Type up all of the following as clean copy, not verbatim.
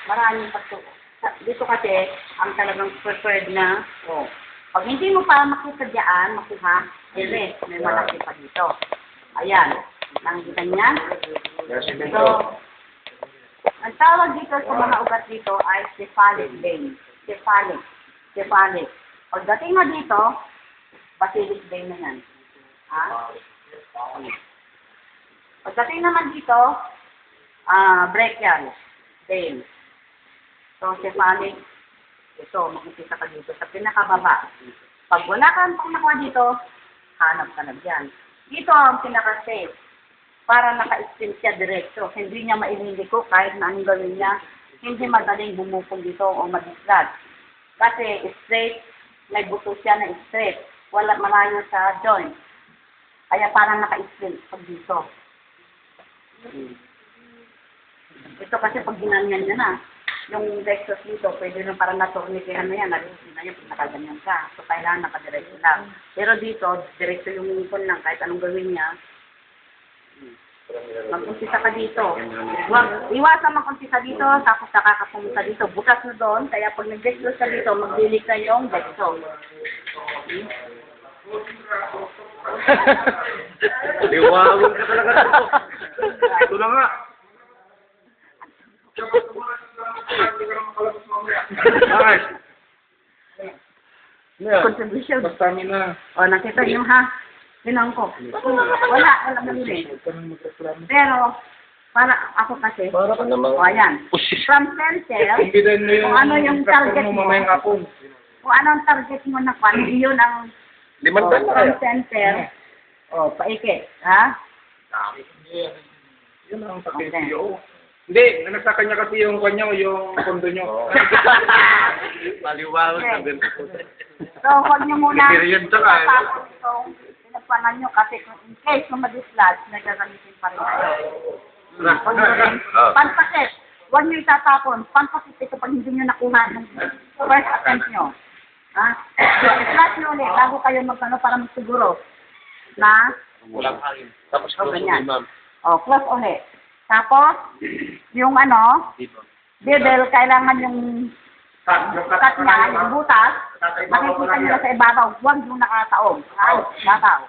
Maraming pagtuo. Dito kasi, ang talagang preferred na, pag hindi mo pa makita diyan, makuha, may malaki pa dito. Ayan. Nakikita niya? So, ang tawag dito sa mga ugat dito ay cephalic vein. Cephalic. Pagdating mo dito, basilic vein na yan. Ha? Pagdating naman dito, brachial vein. So, cephalic, ito, makikita ka dito sa pinakababa. Pag wala kang nakuha dito, hanap ka na dyan. Dito ang pinaka-safe. Para naka-extend siya diretso. Hindi niya maililiko kahit na anong gawin niya. Hindi madaling bumukol dito o madislat. Kasi straight, may buto siya na straight. Wala malayo sa joint. Kaya parang naka-extend pag dito. Ito kasi pag ginanyan niya na, yung rectus dito, pwede rin parang naturnikihan na yan. Narisin na yan, nakaganyan ka. So, kailangan nakadiretso lang. Pero dito, diretso yung ngipon lang. Kahit anong gawin niya, mag-umpisa ka dito. Iwasan mag-umpisa dito, tapos nakakapumunta dito. Bukas na doon, kaya pag nag-rectus ka dito, magdilik na yung rectus. Liwanag ka talaga dito. Ito na nga. Bakit? Contribution. Stamina. O, nakita niyo ha? Tinang ko. Wala mali. Pero, para ako kasi, Para ka namang... o ayan, from center, Kumpidan mo yung... kung ano yung target mo, mamayang hapon. kung ano ang target mo na kwan, yun ang Limandaan na kaya. from center, paikit, ha? Yun ang sakit. Hindi, nagsaka niya kasi yung kanya, yung kondo nyo. Maliwanag na din. So, huwag niyo muna Period ka eh. tapos itong pinagpanan nyo kasi kung in case na madislodge, nagagamitin pa rin kayo. Huwag niyo rin. Pampasit. Huwag niyo itatapon. Pampasit ito pag hindi niyo nakuha ng first attempt nyo. Ha? So, i-flash nyo ulit bago kayo magkano para magsiguro na Walang hangin. Tapos ganyan. Close ulit. Tapos, yung bibel, kailangan yung cut niya, yung butas, makikita nyo na sa ibabaw, huwag yung nakataog. Ay, bataw.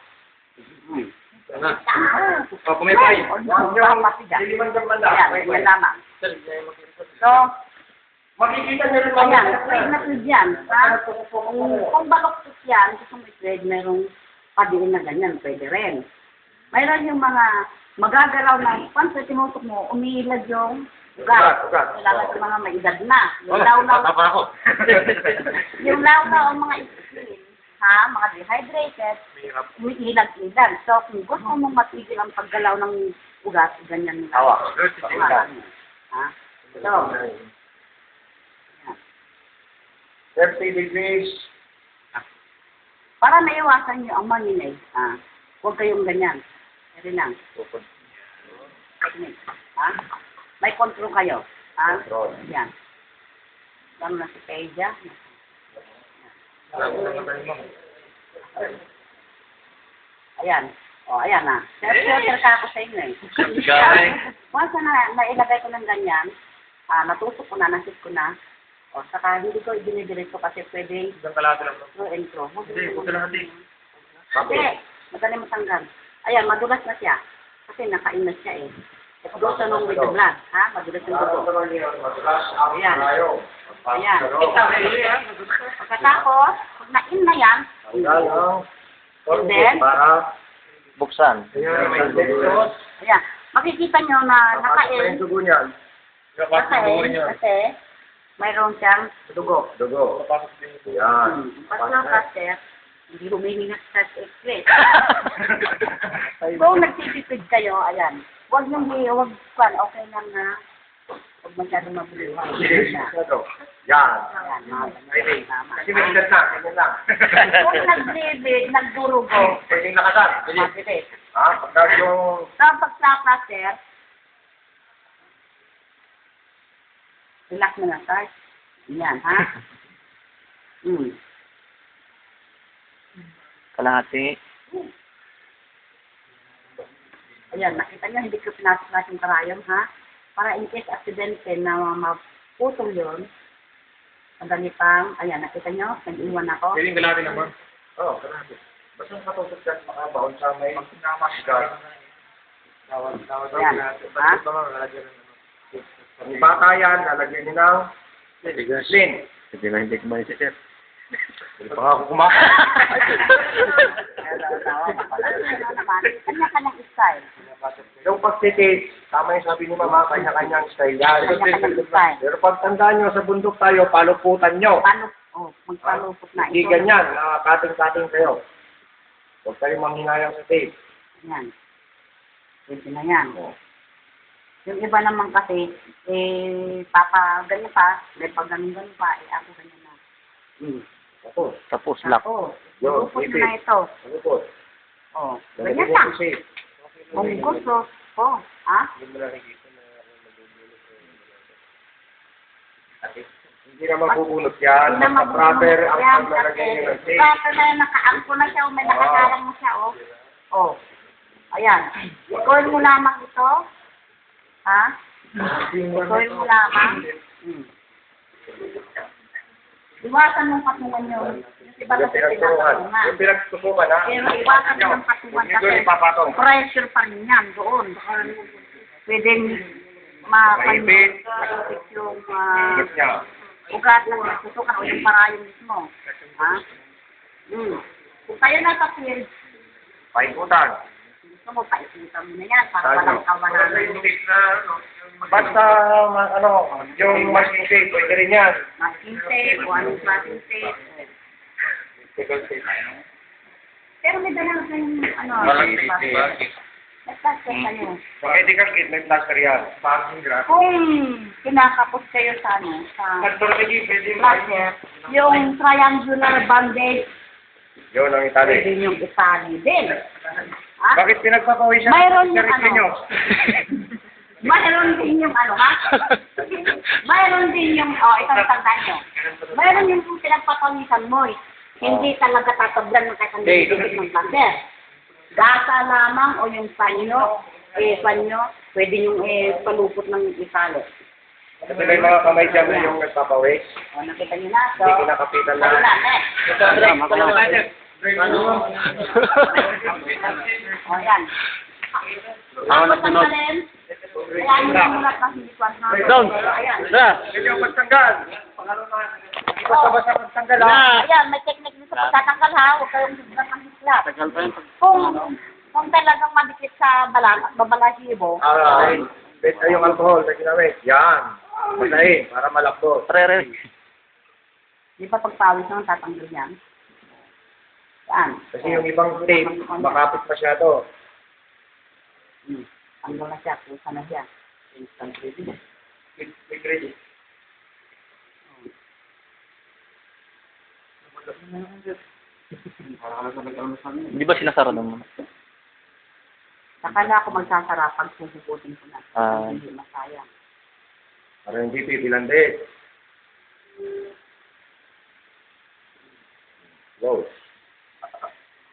Pumipay. Yan lamang. So, Makikita nyo rin ayan, trade na trade yan. Kung baloktot yan, gusto mo i-trade, merong padiin na ganyan, pwede rin. Mayroon yung mga magagalaw na, once na tinusok mo, umiilad yung ugat. Kailangan yung mga may edad na. Yung lawlaw, yung lawlaw ang mga isin, mga dehydrated, umiilag-ilag. So, kung gusto mong matigil ang paggalaw ng ugat, ganyan. So, 30 degrees. para maiwasan nyo ang manginig, huwag kayong ganyan. Ito lang. May control kayo. Yan. Lang na si Peja. Ayan. Ayan na. Sir ka ako sa inyo eh. Once na nailagay ko ng ganyan, natusok ko na, nasit ko na, saka hindi ko ibinidiretso kasi pwede through and through. Hindi. Madali matanggal. Ayan, madulas na siya. Kasi nakain na siya eh. It goes along with the blood. Madulas yung dugo. Ayan. Ayan. Pagkatapos, pag na-in na yan, and then, Buksan. ayan. Makikita nyo na naka-in. Kasi, mayroon siyang dugo. Yan. Paslang kaster, hindi humihinga sa express. Kung nagtitipid kayo, ayan. Huwag okay lang na. Huwag masyadong mabuli. Yan. Tama. Kasi may edad na, ganyan lang. Kung naglibig, nagdurugo, Pwedeng nakasal. mabilis. Pagka yung... Tapos sa plaster, relax mo na, start. Yan, ha? Kalahati. Ayan, nakita niyo, hindi ko pinasok natin karayom, ha? Para in case accidente na putol yun. Madali pang, ayan, nakita nyo, nag-iwan ako. Pwede yung galati naman. Oo, kalahati. Basta matutok yan, makabaon sa may namasgar. Ayan, ha? Kung bata yan, lalagyan niyo ng lin. Hindi na hindi kumain si Sir. Hindi pa nga ako kumakain. Kanya-kanyang style. Yung pagtitis, tama yung sabi ni Mama, kanya-kanyang style yan. Kanya-kanyang style. Pero pag tandaan nyo, sa bundok tayo, paluputan nyo. Paano, magpalupot na Hindi ito. ganyan, kating-kating kayo. Huwag kayo manghinayang sa tape. Yan. Pwede na yan. Yung iba naman kasi, ganyan pa, may pag ganun pa, ako ganyan na. Tapos, Tapos lock. Ako, Yun, lupot ipit. na ito. palupot. Oh, ganyan lang. Kung gusto, ha? Hindi na mabubulot yan. Hindi na Basta proper ang yan, paglalagay nyo ng tape. Proper na nakaangko na siya, may nakakarang na siya, oh. Oh. Ayan. Ikoil mo lamang ito. Ha? Ikoil mo lamang. Iwasan mong patungan yun. Yung iba Yung kasi pinagturuan. pinagturuan. Yung pinagturuan, ha? Pero iwasan mo ng patungan Huwag nyo doon kasi ipapatong. pressure pa rin yan doon. Pwedeng Maipit. maipit yung Higit niya. ugat na pinagtutukan o yung parayon mismo. Ha? Kung kayo nasa field, Paikutan. gusto mo, paisipan mo na yan para Tayo. walang kawalan. Basta, yung masking tape, pwede rin yan. Masking tape o anong klaseng tape. Pero may dalang kayong nagplaster kayo. Sa medical kit, may plaster yan. Kung kinakapos kayo sa sa Pwede plaster, yung triangular bandage, Yun ang pwede itali. yung itali din. Ha? Bakit pinagpapawisan? Mayroon yung Sarili nyo. Mayroon din yung ha? Mayroon din yung, itong tandaan nyo. Mayroon yung pinagpapawisan mo, hindi talaga tatablan ng kahit ang dikit ng plaster. Gasa lamang o yung panyo, pwede yung palupot ng italo. Kasi may mga kamay dyan na yung nagpapawis. O, nakita nyo na. So, Hindi kinakapitan na. wala na O, yan. Tapos ang galing, kaya yung mulat na hindi kwan ha. Down. Ayan. Na. Hindi yung pagtanggal. Hindi basta-basta pagtanggal ha. Ayan, may technique din sa pagtatanggal ha. Huwag kayong bigla ng hislat. Tagal pa yun. Kung talagang madikit sa balat at babalahibo, Alright. Bet na yung alcohol na ginamit. Yan. Patayin para malakbo. Trere. di ba pagpawis naman tatanggal yan? Yan. Kasi yung ibang tape, makapit masyado. Tanggal na siya, kusa na siya. Instant ready. Quick ready. Hindi ba sinasara naman? Saka na ako magsasara pag susuputin ko na. Hindi masayang. Para hindi pipilande. Go.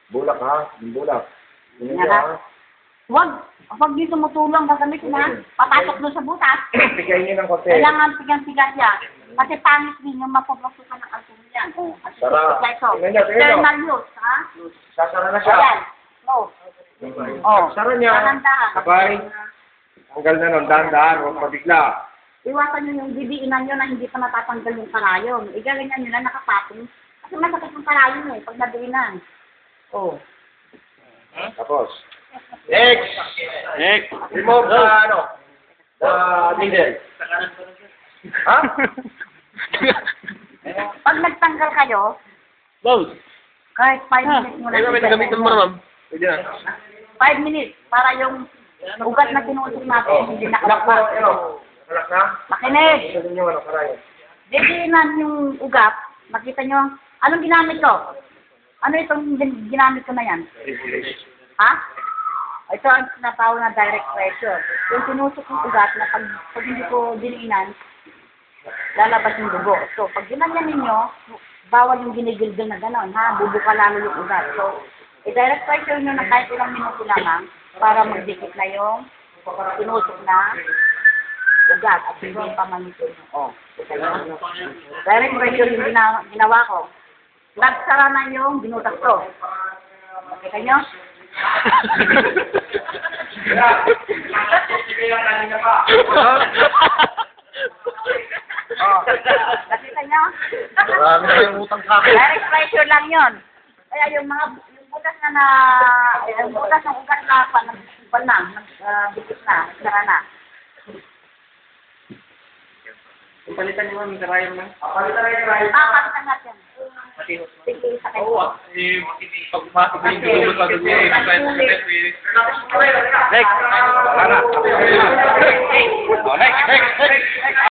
Bulak ha? Bulak. Yun Nga ha? Huwag di tumutulong kasamit na. Patasok doon sa butas. Bigay niyo ng konti. Kailangan pigang-pigas yan. Kasi pangit din yung mapapasukan ng alcohol yan. Kasi Sara. ito. Tingnan niyo, tingnan niyo. Thermal use, ha? Sasara na siya. Ayan. No. Oh. Sara niya. Dahan-dahan. Sabay. Tanggal na nun. Dahan-dahan. Huwag mabigla. Iwasan nyo yung bibiinan nyo na hindi pa natatanggal yung karayon. Igaganyan nyo na nakapatong. Kasi masakit yung karayon eh, pag nabiinan. Oh. Tapos. Next. Next. Remove the ano. The needle. Ha? Pag nagtanggal kayo, Boss. kahit 5 minutes mo lang. Gamitin mo naman. Pwede na. 5 minutes para yung ugat na tinusok natin hindi Malak na. nakapag. Ano? Malak na? Makinig! Sabi niyo ano karayo. Didiinan yung ugat. Makita nyo, anong ginamit ko? Ano itong ginamit ko na yan? Ha? Ito ang sinatawag na direct pressure. Yung tinusok yung ugat na pag hindi ko diniinan, lalabas yung dugo. So, pag ginanyan ninyo, bawal yung ginigilgil na gano'n, ha? Bubuka lalo yung ugat. So, i-direct pressure nyo na kahit ilang minuto lamang para magdikit na yung tinusok na ugat at hindi pa manipin. Oh, kita nyo. Direct pressure yung ginawa ko. Nagsara na yung binutas ko. Kita nyo? Oh, nakita nyo? Marami na yung utang sa akin. Direct pressure lang yon. Kaya yung butas yung butas ng ugat na bigit na, sara na. Palitan niyo yung karayom na. Palitan natin. Sige, sa kayo. Oo, pagpasok ko yung dulo sa dulo. Next. Wala na. Next, next, next.